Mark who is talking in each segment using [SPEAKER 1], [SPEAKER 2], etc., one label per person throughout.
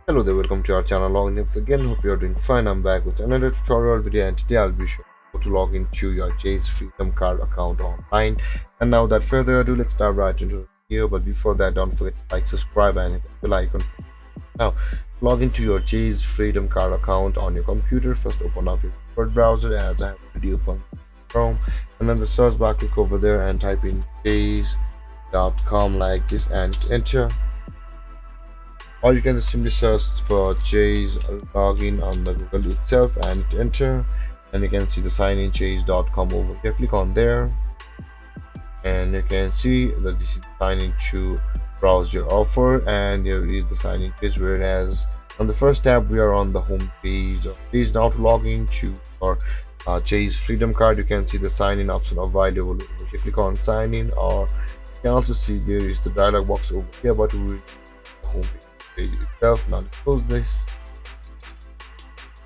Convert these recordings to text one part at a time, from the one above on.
[SPEAKER 1] Hello there, welcome to our channel Login again. Hope you are doing fine. I'm back with another tutorial video, and today I'll be showing you how to log into your Chase Freedom Card account online. And now without further ado, let's dive right into the video. But before that, don't forget to like, subscribe, and hit the bell icon. Now, log into your Chase Freedom Card account on your computer. First, open up your word browser as I have already opened Chrome, and then the search bar, click over there and type in chase.com like this and enter. Or you can just simply search for Chase login on the Google itself and hit enter, and you can see the sign in chase.com over here. Click on there and you can see that this is sign in to browse your offer, and here is the sign in page, whereas on the first tab we are on the home page of Chase. Now to log into your Chase Freedom Card, you can see the sign in option available over here. Click on sign in, or you can also see there is the dialog box over here, but we will home page itself. Now let's close this.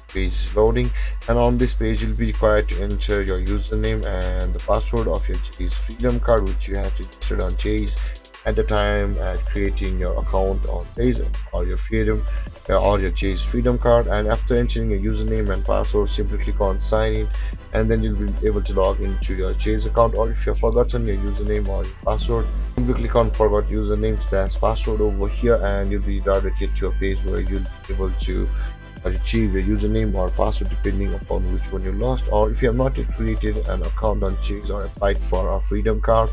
[SPEAKER 1] Page is loading, and on this page you'll be required to enter your username and the password of your Chase Freedom Card, which you have registered on Chase at the time at creating your account on Chase or your Freedom or your Chase Freedom Card. And after entering your username and password, simply click on sign in, and then you'll be able to log into your Chase account. Or if you've forgotten your username or your password, simply click on forgot username / password over here, and you'll be directed to a page where you'll be able to retrieve your username or password depending upon which one you lost. Or if you have not yet created an account on Chase or applied for a Freedom Card,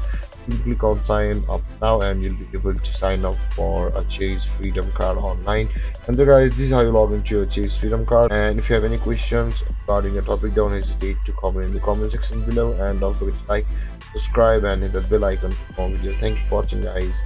[SPEAKER 1] you click on sign up now, and you'll be able to sign up for a Chase Freedom Card online. And there guys, this is how you log into your Chase Freedom Card. And if you have any questions regarding the topic, don't hesitate to comment in the comment section below, and don't forget to like, subscribe, and hit the bell icon for more videos. Thank you for watching guys.